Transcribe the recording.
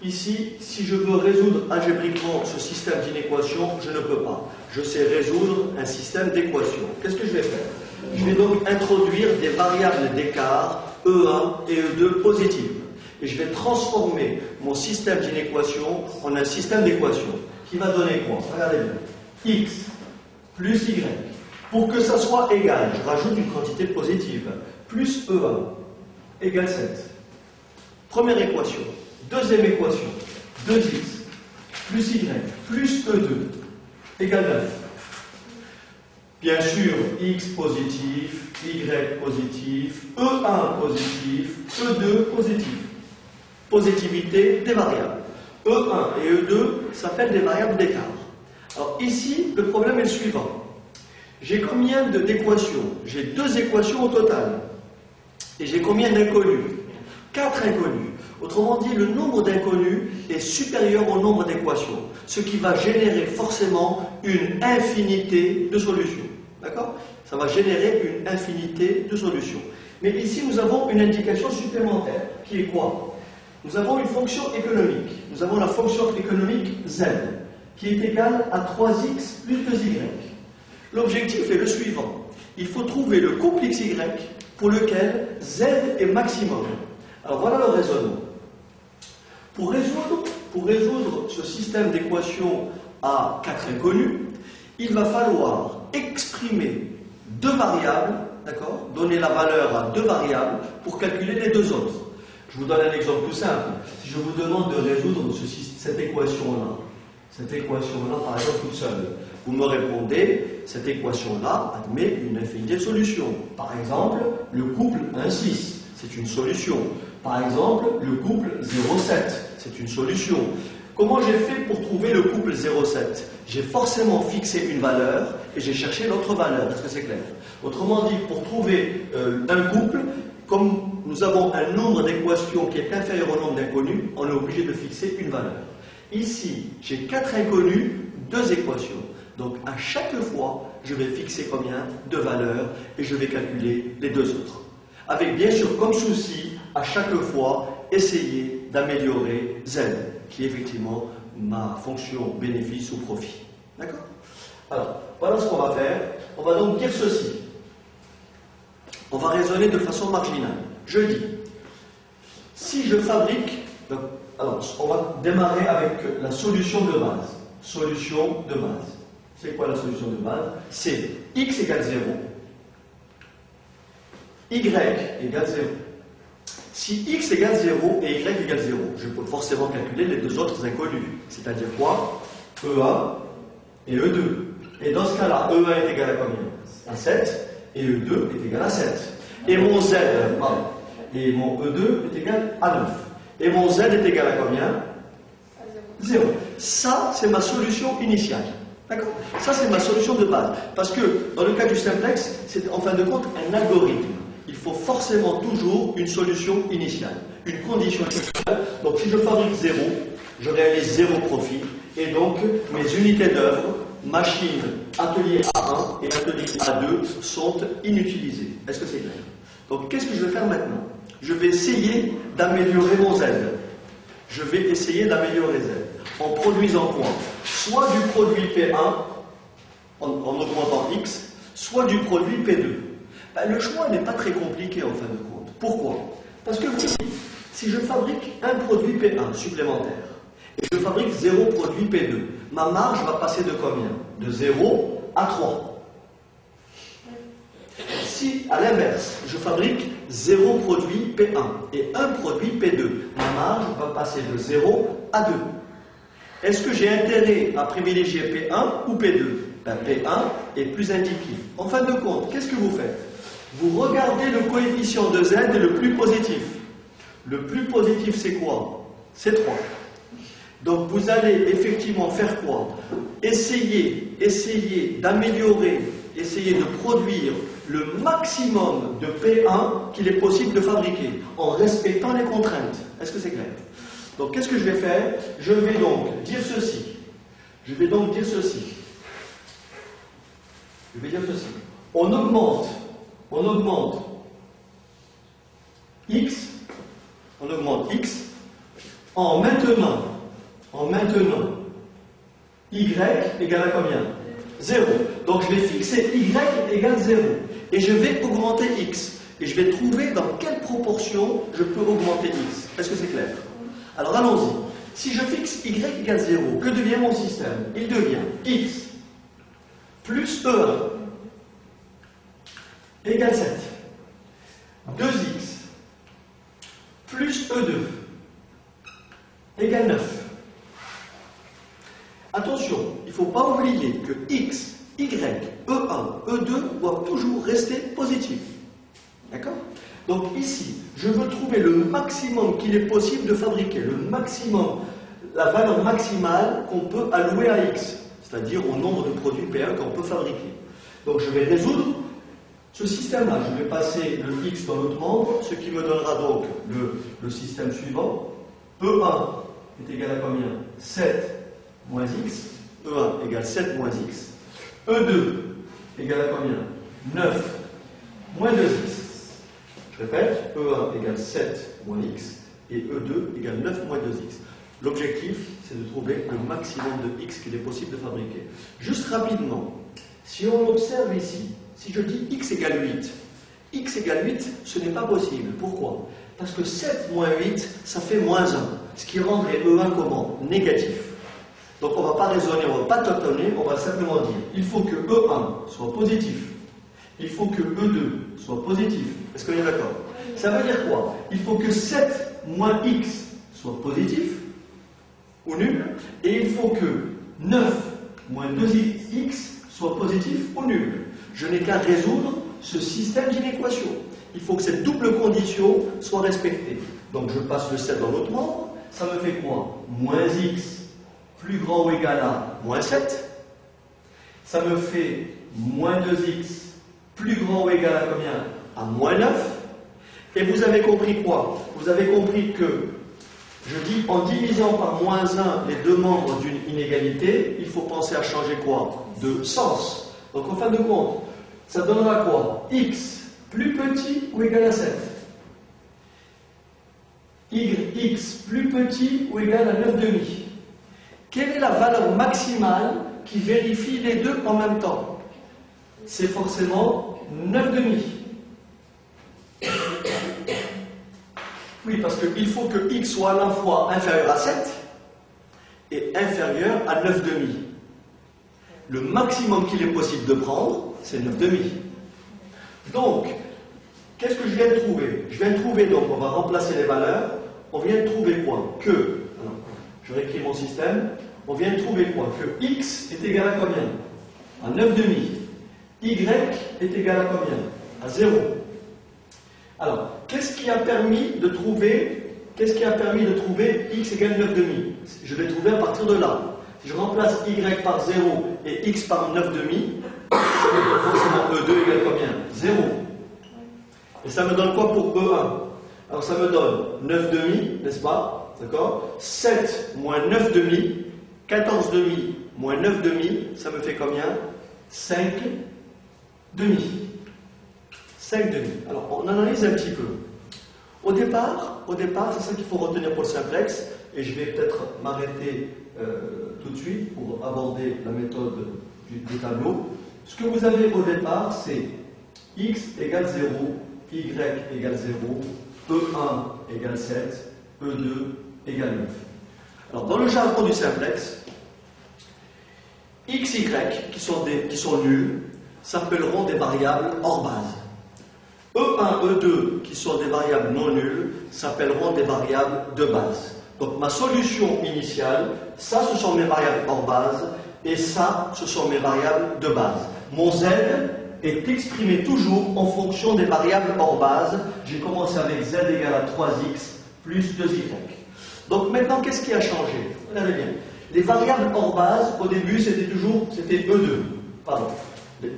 Ici, si je veux résoudre algébriquement ce système d'inéquations, je ne peux pas. Je sais résoudre un système d'équations. Qu'est-ce que je vais faire? Je vais donc introduire des variables d'écart E1 et E2 positives. Et je vais transformer mon système d'inéquations en un système d'équations qui va donner quoi? Regardez bien. X plus Y. Pour que ça soit égal, je rajoute une quantité positive. Plus E1 égale 7. Première équation. Deuxième équation. 2x plus Y plus E2 égale 9. Bien sûr, X positif, Y positif, E1 positif, E2 positif. Positivité des variables. E1 et E2 s'appellent des variables d'écart. Alors ici, le problème est le suivant. J'ai combien d'équations? J'ai 2 équations au total. Et j'ai combien d'inconnus? 4 inconnus. Autrement dit, le nombre d'inconnus est supérieur au nombre d'équations, ce qui va générer forcément une infinité de solutions. D'accord? Ça va générer une infinité de solutions. Mais ici, nous avons une indication supplémentaire, qui est quoi? Nous avons une fonction économique. Nous avons la fonction économique z, qui est égale à 3x plus 2y. L'objectif est le suivant. Il faut trouver le couple xy pour lequel z est maximum. Alors voilà le raisonnement. Pour résoudre ce système d'équations à 4 inconnus, il va falloir exprimer 2 variables, d'accord, donner la valeur à 2 variables pour calculer les 2 autres. Je vous donne un exemple tout simple. Si je vous demande de résoudre cette équation-là, par exemple toute seule, vous me répondez, cette équation-là admet une infinité de solutions. Par exemple, le couple 1,6, c'est une solution. Par exemple, le couple 0,7, c'est une solution. Comment j'ai fait pour trouver le couple 0,7? J'ai forcément fixé une valeur et j'ai cherché l'autre valeur. Est-ce que c'est clair? Autrement dit, pour trouver un couple, comme nous avons un nombre d'équations qui est inférieur au nombre d'inconnus, on est obligé de fixer une valeur. Ici, j'ai 4 inconnus, 2 équations. Donc à chaque fois, je vais fixer combien? 2 valeurs et je vais calculer les 2 autres. Avec bien sûr comme souci, à chaque fois, essayer d'améliorer z, qui est effectivement ma fonction bénéfice ou profit. D'accord? Alors, voilà ce qu'on va faire. On va donc dire ceci. On va raisonner de façon marginale. Je dis, si je fabrique... Alors, on va démarrer avec la solution de base. Solution de base. C'est quoi la solution de base? C'est x égale 0, y égale 0. Si x égale 0 et y égale 0, je peux forcément calculer les 2 autres inconnus. C'est-à-dire quoi? E1 et E2. Et dans ce cas-là, E1 est égal à combien? À 7, et E2 est égal à 7. Et mon z, pardon, et mon E2 est égal à 9. Et mon z est égal à combien? 0. Ça, c'est ma solution initiale. D'accord? Ça, c'est ma solution de base. Parce que, dans le cas du simplex, c'est en fin de compte un algorithme. Il faut forcément toujours une solution initiale, une condition initiale. Donc, si je fabrique 0, je réalise 0 profit. Et donc, mes unités d'œuvre, machine, atelier A1 et atelier A2 sont inutilisées. Est-ce que c'est clair? Donc, qu'est-ce que je vais faire maintenant? Je vais essayer d'améliorer mon z. Je vais essayer d'améliorer z. En produisant quoi? Soit du produit P1, en augmentant x, soit du produit P2. Ben, le choix n'est pas très compliqué en fin de compte. Pourquoi? Parce que si je fabrique un produit P1 supplémentaire, et je fabrique 0 produit P2, ma marge va passer de combien? De 0 à 3. Si, à l'inverse, je fabrique 0 produit P1 et 1 produit P2, ma marge va passer de 0 à 2. Est-ce que j'ai intérêt à privilégier P1 ou P2? Ben, P1 est plus indiqué. En fin de compte, qu'est-ce que vous faites? Vous regardez le coefficient de z le plus positif. Le plus positif, c'est quoi? C'est 3. Donc vous allez effectivement faire quoi? Essayer d'améliorer, essayer de produire le maximum de P1 qu'il est possible de fabriquer, en respectant les contraintes. Est-ce que c'est clair? Donc qu'est-ce que je vais faire? Je vais donc dire ceci. On augmente x en maintenant y égale à combien? 0. Donc je vais fixer y égale 0. Et je vais augmenter x. Et je vais trouver dans quelle proportion je peux augmenter x. Est-ce que c'est clair? Alors allons-y. Si je fixe y égale 0, que devient mon système? Il devient x plus E1 égale 7. 2x plus E2 égale 9. Attention, il ne faut pas oublier que x, y, E1, E2 doivent toujours rester positifs. D'accord? Donc ici, je veux trouver le maximum qu'il est possible de fabriquer, le maximum, la valeur maximale qu'on peut allouer à x, c'est-à-dire au nombre de produits P1 qu'on peut fabriquer. Donc je vais résoudre ce système-là. Je vais passer le x dans l'autre membre, ce qui me donnera donc le système suivant. E1 est égal à combien? 7 moins x. E1 égale 7 moins x. E2 égale à combien? 9 moins 2x. Je répète, E1 égale 7 moins x et E2 égale 9 moins 2x. L'objectif, c'est de trouver le maximum de x qu'il est possible de fabriquer. Juste rapidement, si on observe ici, si je dis x égale 8, x égale 8, ce n'est pas possible. Pourquoi? Parce que 7 moins 8, ça fait moins 1, ce qui rendrait E1 comment? Négatif. Donc on ne va pas raisonner, on ne va pas tâtonner, on va simplement dire, il faut que E1 soit positif. Il faut que E2 soit positif. Est-ce qu'on est d'accord? Ça veut dire quoi? Il faut que 7 moins x soit positif, ou nul, et il faut que 9 moins 2x soit positif ou nul. Je n'ai qu'à résoudre ce système d'inéquation. Il faut que cette double condition soit respectée. Donc je passe le 7 dans l'autre membre, ça me fait quoi? Moins x plus grand ou égal à moins 7. Ça me fait moins 2x plus grand ou égal à combien? À moins 9. Et vous avez compris quoi? Vous avez compris que, je dis, en divisant par moins 1 les deux membres d'une inégalité, il faut penser à changer quoi? De sens. Donc en fin de compte, ça donnera quoi? X plus petit ou égal à 7. X plus petit ou égal à 9 demi. Quelle est la valeur maximale qui vérifie les deux en même temps? C'est forcément 9 demi. Oui, parce qu'il faut que x soit à la fois inférieur à 7 et inférieur à 9 demi. Le maximum qu'il est possible de prendre, c'est 9 demi. Donc, qu'est-ce que je viens de trouver? Je viens de trouver, donc on va remplacer les valeurs. On vient de trouver quoi? Que, alors, je réécris mon système. On vient de trouver quoi? Que x est égal à combien? À 9 demi. Y est égal à combien? À 0. Alors, qu'est-ce qui a permis de trouver x égale 9 demi? Je l'ai trouvé à partir de là. Si je remplace y par 0 et x par 9 demi, forcément E2 égale combien? 0. Et ça me donne quoi pour E1? Alors ça me donne 9 demi, n'est-ce pas? D'accord? 7 moins 9 demi, 14 demi moins 9 demi, ça me fait combien? 5 demi. 5 demi. Alors, on analyse un petit peu. Au départ, c'est ça qu'il faut retenir pour le simplex, et je vais peut-être m'arrêter tout de suite pour aborder la méthode du tableau. Ce que vous avez au départ, c'est x égale 0, y égale 0, E1 égale 7, E2 égale 9. Alors, dans le jargon du simplex, x, y, qui sont nuls, s'appelleront des variables hors base. E1, E2, qui sont des variables non nulles, s'appelleront des variables de base. Donc ma solution initiale, ça ce sont mes variables hors base, et ça ce sont mes variables de base. Mon z est exprimé toujours en fonction des variables hors base. J'ai commencé avec z égale à 3x plus 2y. Donc maintenant, qu'est-ce qui a changé? Regardez bien. Les variables hors base, au début, c'était E2. Pardon. Les